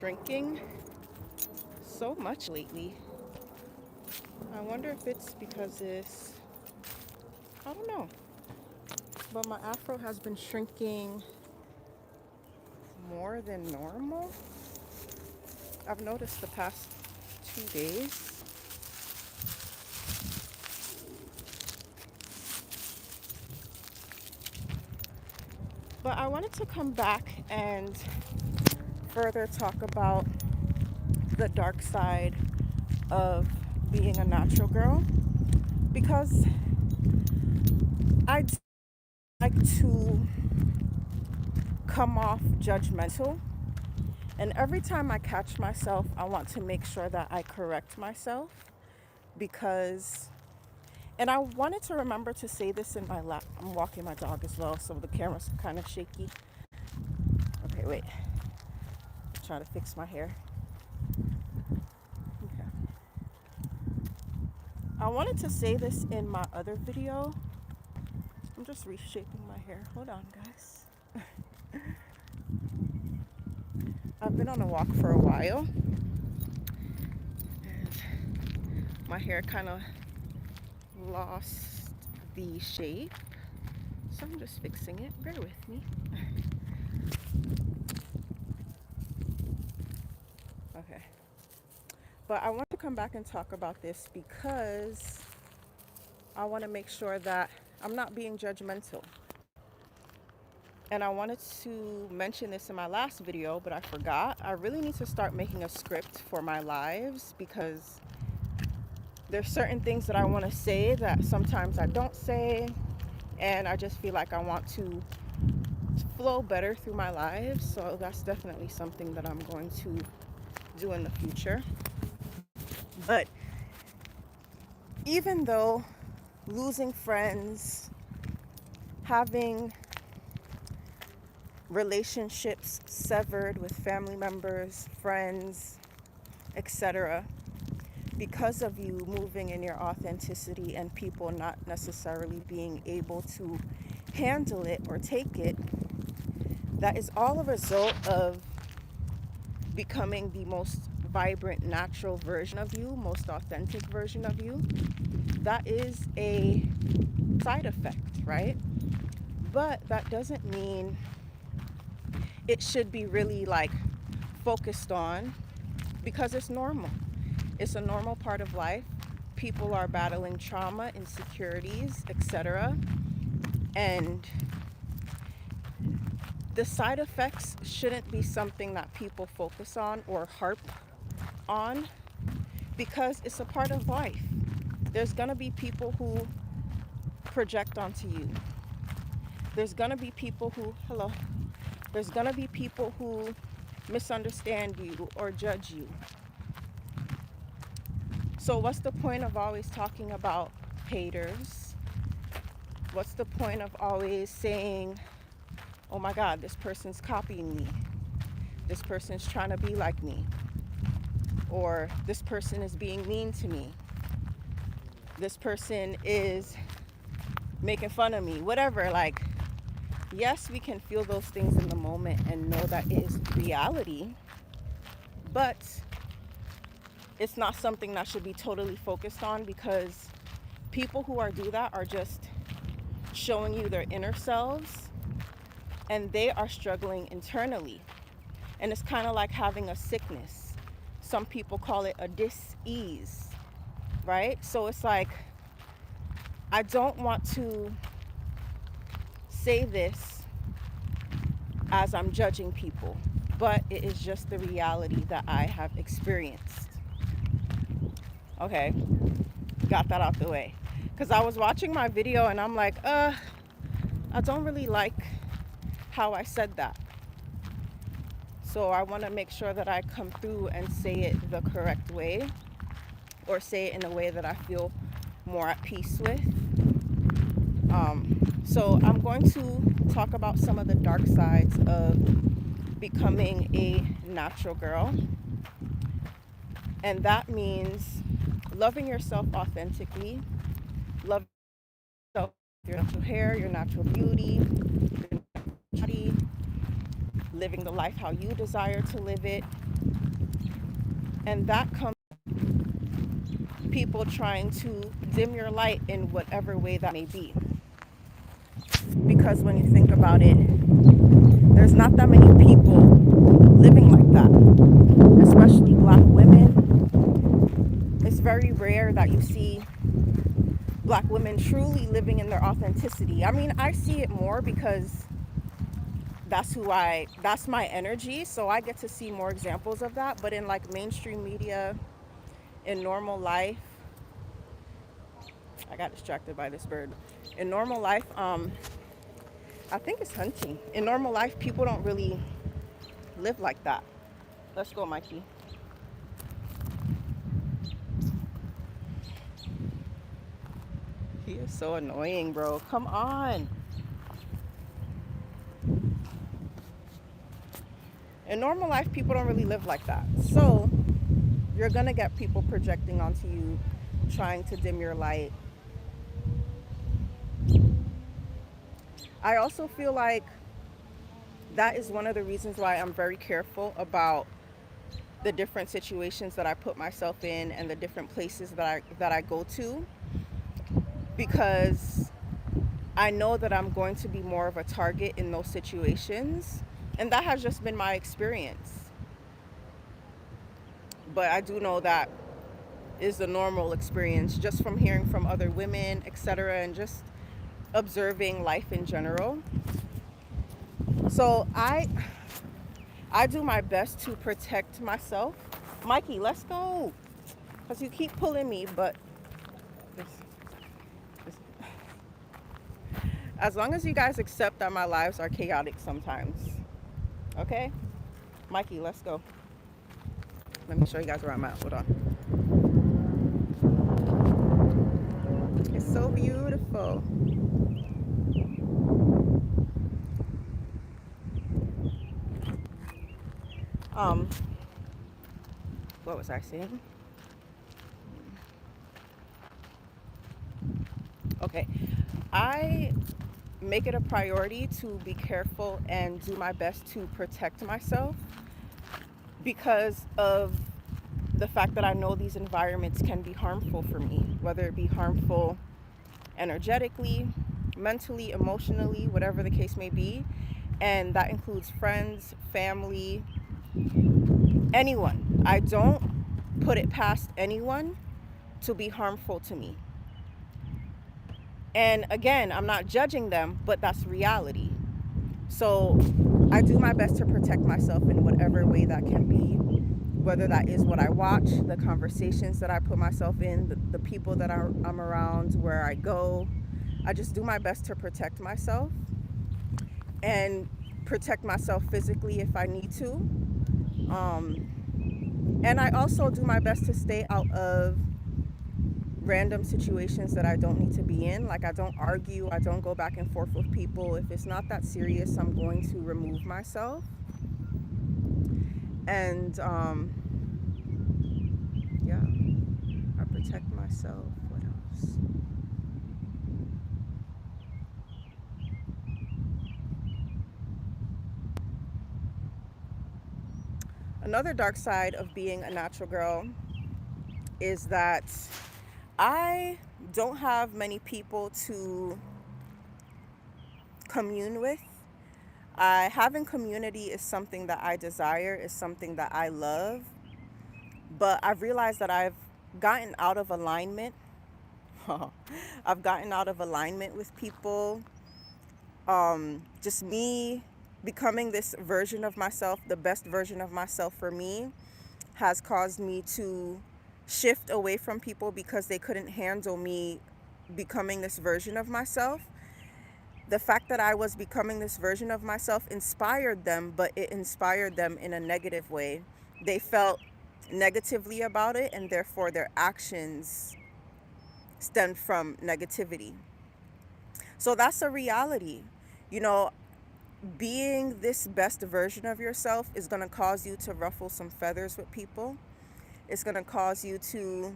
Drinking so much lately. I wonder if it's because I don't know, but my afro has been shrinking more than normal. I've noticed the past 2 days. But I wanted to come back and further talk about the dark side of being a natural girl because I like to come off judgmental. And every time I catch myself, I want to make sure that I correct myself because, and I wanted to remember to say this in my lap. I'm walking my dog as well, so the camera's kind of shaky. Okay, wait. I'm trying to fix my hair. Okay. I wanted to say this in my other video. I'm just reshaping my hair. Hold on, guys. I've been on a walk for a while, and my hair kind of lost the shape. So I'm just fixing it. Bear with me. Okay. But I want to come back and talk about this because I want to make sure that I'm not being judgmental. And I wanted to mention this in my last video, but I forgot. I really need to start making a script for my lives because there's certain things that I want to say that sometimes I don't say. And I just feel like I want to flow better through my lives. So that's definitely something that I'm going to do in the future. But even though losing friends, having relationships severed with family members, friends, etc., because of you moving in your authenticity and people not necessarily being able to handle it or take it, that is all a result of becoming the most vibrant, natural version of you, most authentic version of you. That is a side effect, right? But that doesn't mean it should be really like focused on because it's normal. It's a normal part of life. People are battling trauma, insecurities, etc. And the side effects shouldn't be something that people focus on or harp on because it's a part of life. There's gonna be people who project onto you. There's gonna be people who, hello, there's gonna be people who misunderstand you or judge you. So what's the point of always talking about haters? What's the point of always saying, oh my God, this person's copying me. This person's trying to be like me. Or this person is being mean to me. This person is making fun of me. Whatever, like, yes, we can feel those things in the moment and know that it is reality, but it's not something that should be totally focused on because people who do that are just showing you their inner selves and they are struggling internally. And it's kind of like having a sickness. Some people call it a dis-ease, right? So it's like, I don't want to say this as I'm judging people, but it is just the reality that I have experienced. Okay, got that out the way. Because I was watching my video and I'm like, I don't really like how I said that. So I want to make sure that I come through and say it the correct way, or say it in a way that I feel more at peace with. So I'm going to talk about some of the dark sides of becoming a natural girl. And that means loving yourself authentically, loving yourself, your natural hair, your natural beauty, your body, living the life how you desire to live it, And that comes people trying to dim your light in whatever way that may be. Because when you think about it, there's not that many people living like that, especially black women. It's very rare that you see black women truly living in their authenticity. I mean, I see it more because that's my energy, so I get to see more examples of that. But in like mainstream media, in normal life, I got distracted by this bird. In normal life, I think it's hunting. In normal life, people don't really live like that. Let's go, Mikey. He is so annoying, bro. Come on. In normal life, people don't really live like that. So you're gonna get people projecting onto you, trying to dim your light. I also feel like that is one of the reasons why I'm very careful about the different situations that I put myself in and the different places that I go to, because I know that I'm going to be more of a target in those situations, and that has just been my experience. But I do know that is the normal experience just from hearing from other women, etc., and just observing life in general. So I do my best to protect myself. Mikey, let's go. Because you keep pulling me, but this, this, as long as you guys accept that my lives are chaotic sometimes. Okay? Mikey, let's go. Let me show you guys where I'm at. Hold on. It's so beautiful. Um, what was I saying? Okay. I make it a priority to be careful and do my best to protect myself because of the fact that I know these environments can be harmful for me, whether it be harmful energetically, mentally, emotionally, whatever the case may be. And that includes friends, family, anyone. I don't put it past anyone to be harmful to me. And again, I'm not judging them, but that's reality. So I do my best to protect myself in whatever way that can be, whether that is what I watch, the conversations that I put myself in, the people that I'm around, where I go. I just do my best to protect myself and protect myself physically if I need to. And I also do my best to stay out of random situations that I don't need to be in. Like, I don't argue, I don't go back and forth with people. If it's not that serious, I'm going to remove myself. And yeah, I protect myself. What else? Another dark side of being a natural girl is that I don't have many people to commune with. Having community is something that I desire, is something that I love, but I've realized that I've gotten out of alignment. I've gotten out of alignment with people. Just me becoming this version of myself, the best version of myself for me, has caused me to shift away from people because they couldn't handle me becoming this version of myself. The fact that I was becoming this version of myself inspired them, but it inspired them in a negative way. They felt negatively about it, and therefore their actions stemmed from negativity. So that's a reality. You know, being this best version of yourself is going to cause you to ruffle some feathers with people. It's going to cause you to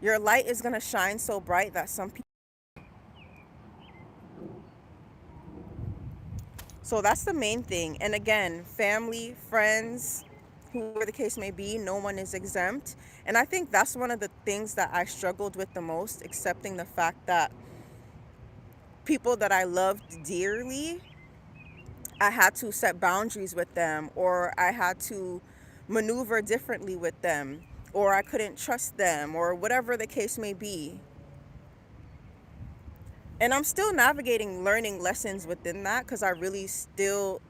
your light is going to shine so bright that some people So that's the main thing. And again, family, friends, whoever the case may be, no one is exempt. And I think that's one of the things that I struggled with the most, accepting the fact that people that I loved dearly, I had to set boundaries with them, or I had to maneuver differently with them, or I couldn't trust them, or whatever the case may be. And I'm still navigating learning lessons within that, because I really still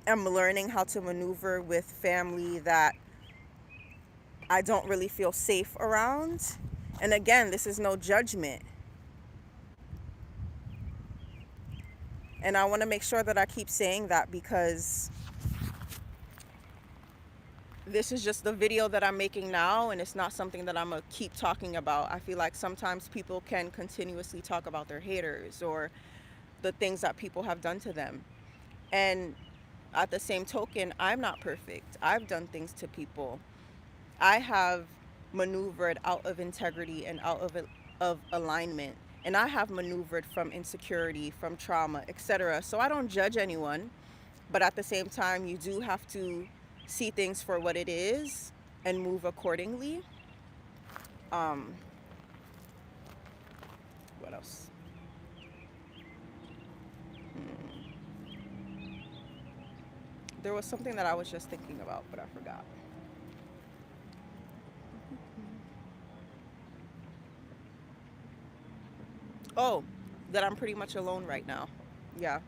am learning how to maneuver with family that I don't really feel safe around. And again, this is no judgment. And I want to make sure that I keep saying that, because this is just the video that I'm making now, and it's not something that I'm going to keep talking about. I feel like sometimes people can continuously talk about their haters or the things that people have done to them. And at the same token, I'm not perfect. I've done things to people. I have maneuvered out of integrity and out of alignment. And I have maneuvered from insecurity, from trauma, etc. So I don't judge anyone. But at the same time, you do have to see things for what it is and move accordingly. Um, what else? There was something that I was just thinking about, but I forgot. Oh, that I'm pretty much alone right now. Yeah.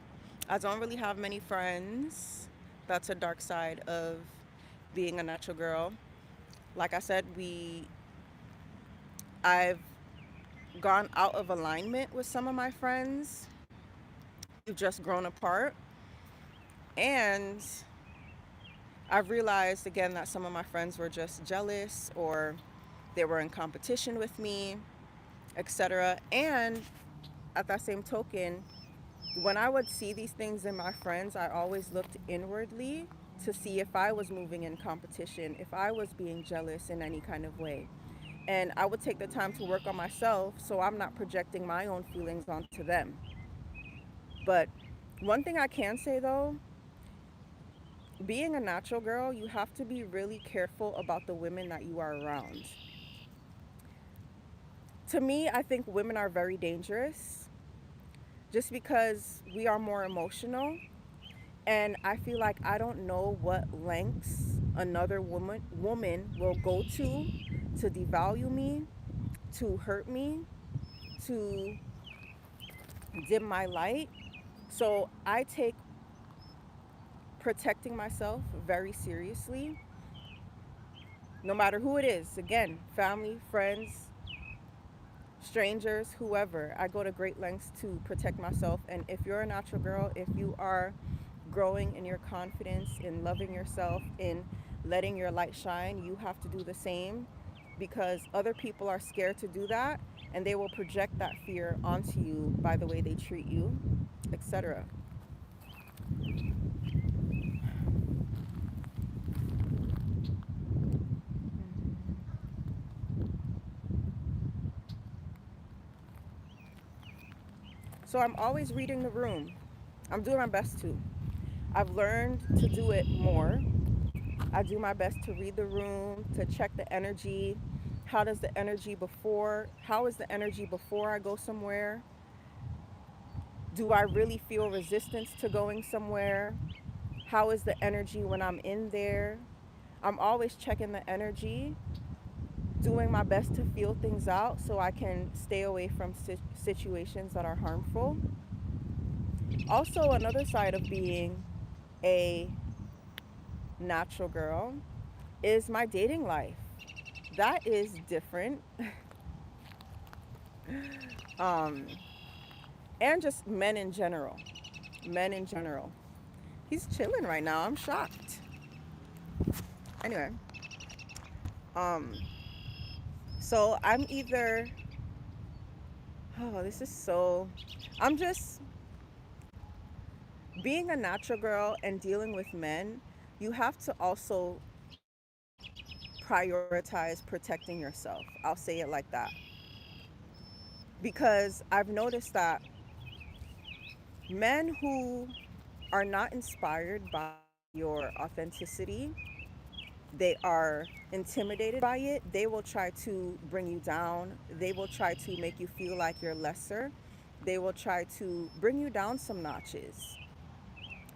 I don't really have many friends. That's a dark side of being a natural girl. Like I said, I've gone out of alignment with some of my friends. We've just grown apart. And I've realized again that some of my friends were just jealous, or they were in competition with me, etc. And at that same token, when I would see these things in my friends, I always looked inwardly to see if I was moving in competition, if I was being jealous in any kind of way. And I would take the time to work on myself so I'm not projecting my own feelings onto them. But one thing I can say though, being a natural girl, you have to be really careful about the women that you are around. To me, I think women are very dangerous just because we are more emotional. And I feel like I don't know what lengths another woman will go to devalue me, to hurt me, to dim my light. So I take protecting myself very seriously, no matter who it is. Again, family, friends, strangers, whoever. I go to great lengths to protect myself. And if you're a natural girl, if you are growing in your confidence, in loving yourself, in letting your light shine, you have to do the same, because other people are scared to do that, and they will project that fear onto you by the way they treat you, etc. So I'm always reading the room. I'm doing my best to. I've learned to do it more. I do my best to read the room, to check the energy. How is the energy before I go somewhere? Do I really feel resistance to going somewhere? How is the energy when I'm in there? I'm always checking the energy, doing my best to feel things out so I can stay away from situations that are harmful. Also, another side of being a natural girl is my dating life. That is different. um, and just men in general. Men in general. He's chilling right now. I'm shocked. Anyway, um, so I'm either, oh, this is so, I'm just being a natural girl and dealing with men. You have to also prioritize protecting yourself. I'll say it like that. Because I've noticed that men who are not inspired by your authenticity, they are intimidated by it, they will try to bring you down. They will try to make you feel like you're lesser. They will try to bring you down some notches.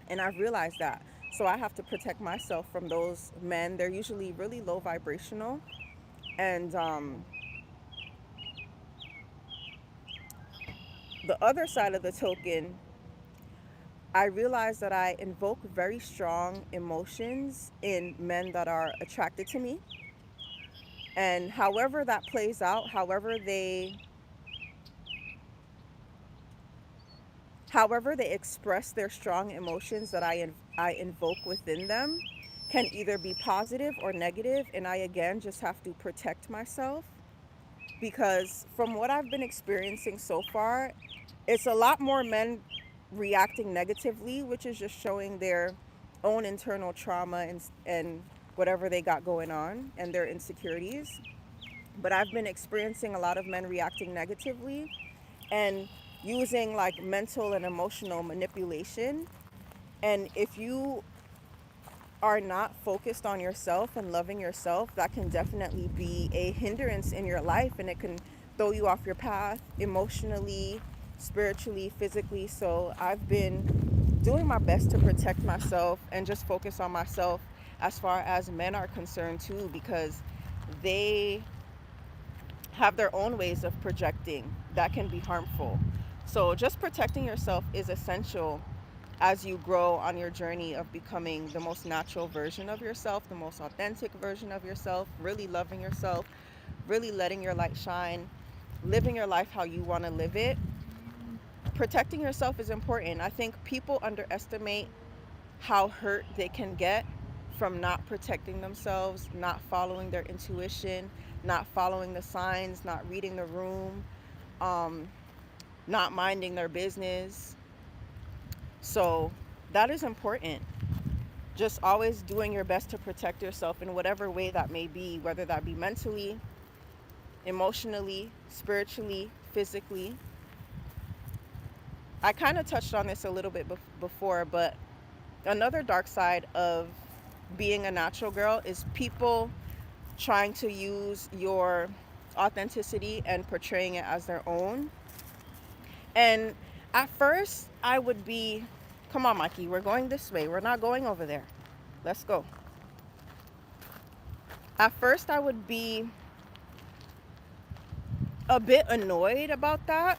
And I've realized that. So I have to protect myself from those men. They're usually really low vibrational. And the other side of the token, I realize that I invoke very strong emotions in men that are attracted to me. And however they express their strong emotions that I invoke within them can either be positive or negative, and I again just have to protect myself, because from what I've been experiencing so far, it's a lot more men reacting negatively, which is just showing their own internal trauma and whatever they got going on and their insecurities. But I've been experiencing a lot of men reacting negatively and using like mental and emotional manipulation. And if you are not focused on yourself and loving yourself, that can definitely be a hindrance in your life, and it can throw you off your path emotionally, spiritually, physically. So I've been doing my best to protect myself and just focus on myself as far as men are concerned too, because they have their own ways of projecting that can be harmful. So just protecting yourself is essential as you grow on your journey of becoming the most natural version of yourself, the most authentic version of yourself, really loving yourself, really letting your light shine, living your life how you want to live it. Protecting yourself is important. I think people underestimate how hurt they can get from not protecting themselves, not following their intuition, not following the signs, not reading the room, um, not minding their business. So that is important. Just always doing your best to protect yourself in whatever way that may be, whether that be mentally, emotionally, spiritually, physically. I kind of touched on this a little bit before, but another dark side of being a natural girl is people trying to use your authenticity and portraying it as their own. And at first, I would be, come on, Mikey, we're going this way. We're not going over there. Let's go. At first, I would be a bit annoyed about that,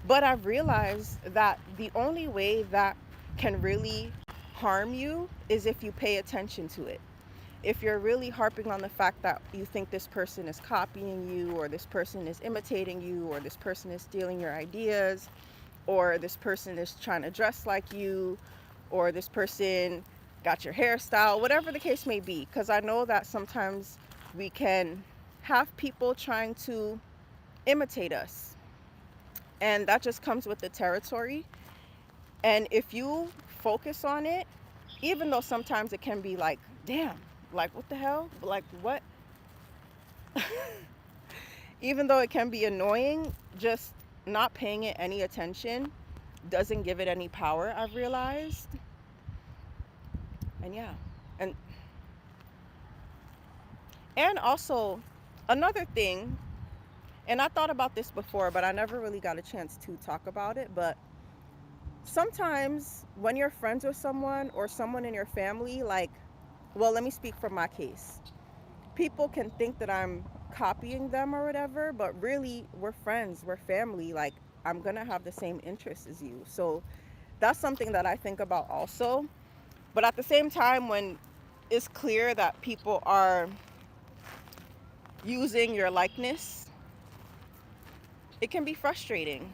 but I've realized that the only way that can really harm you is if you pay attention to it. If you're really harping on the fact that you think this person is copying you, or this person is imitating you, or this person is stealing your ideas, or this person is trying to dress like you, or this person got your hairstyle, whatever the case may be, because I know that sometimes we can have people trying to imitate us, and that just comes with the territory. And if you focus on it, even though sometimes it can be like, damn, like what the hell, like what, even though it can be annoying, just not paying it any attention doesn't give it any power, I've realized. And yeah, and also another thing, and I thought about this before, but I never really got a chance to talk about it, but sometimes when you're friends with someone or someone in your family, like, well, let me speak from my case. People can think that I'm copying them or whatever, but really we're friends, we're family. Like, I'm gonna have the same interests as you. So that's something that I think about also. But at the same time, when it's clear that people are using your likeness, it can be frustrating.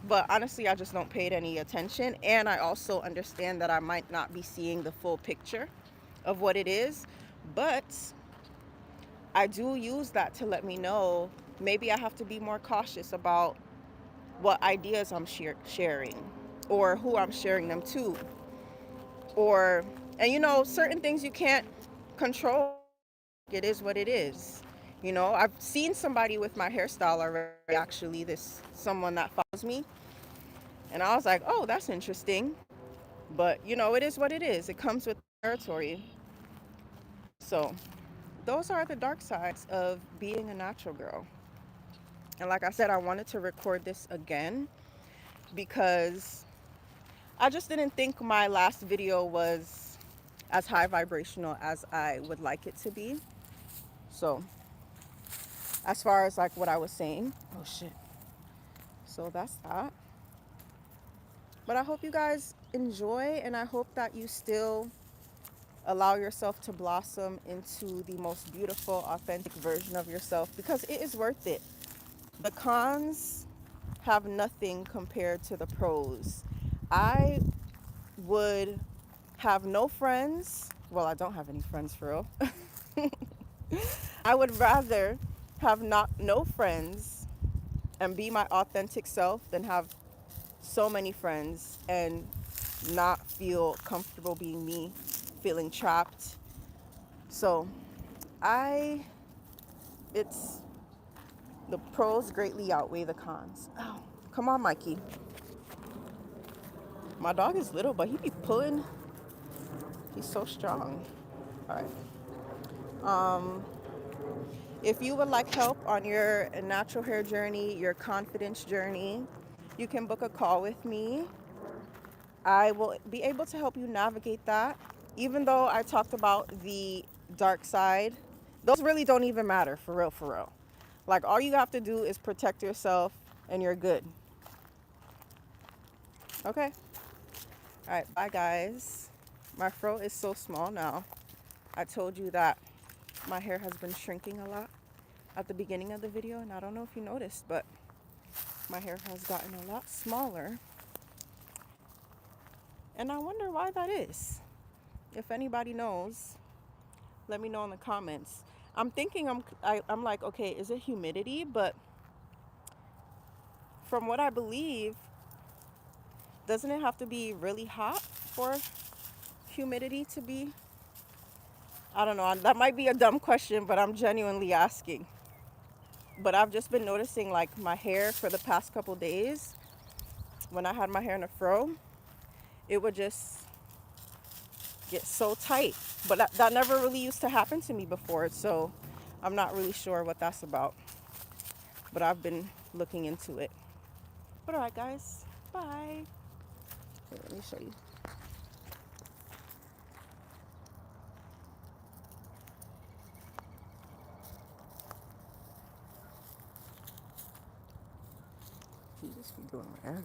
But honestly, I just don't pay it any attention. And I also understand that I might not be seeing the full picture of what it is. But I do use that to let me know maybe I have to be more cautious about what ideas I'm sharing, or who I'm sharing them to. Or, and certain things you can't control. It is what it is. I've seen somebody with my hairstyle already, actually, someone that follows me. And I was like, oh, that's interesting. But you know, it is what it is. It comes with territory. So those are the dark sides of being a natural girl. And like I said, I wanted to record this again because I just didn't think my last video was as high vibrational as I would like it to be. So as far as like what I was saying, oh shit. So that's that. But I hope you guys enjoy, and I hope that you still allow yourself to blossom into the most beautiful, authentic version of yourself, because it is worth it. The cons have nothing compared to the pros. I would have no friends. Well, I don't have any friends for real. I would rather have no friends and be my authentic self than have so many friends and not feel comfortable being me, feeling trapped. So I it's the pros greatly outweigh the cons. Oh, come on, Mikey. My dog is little, but he be pulling. He's so strong. All right. If you would like help on your natural hair journey, your confidence journey, you can book a call with me. I will be able to help you navigate that. Even though I talked about the dark side, those really don't even matter, for real, for real. Like, all you have to do is protect yourself and you're good. Okay? All right, bye guys. My fro is so small now. I told you that my hair has been shrinking a lot at the beginning of the video, and I don't know if you noticed, but my hair has gotten a lot smaller. And I wonder why that is. If anybody knows, let me know in the comments. I'm thinking I'm like, okay, is it humidity? But from what I believe, doesn't it have to be really hot for humidity to be? I don't know. That might be a dumb question, but I'm genuinely asking. But I've just been noticing, like, my hair for the past couple days, when I had my hair in a fro, it would just get so tight. But that never really used to happen to me before, so I'm not really sure what that's about. But I've been looking into it. But all right, guys, bye. Here, let me show you. You just be doing whatever.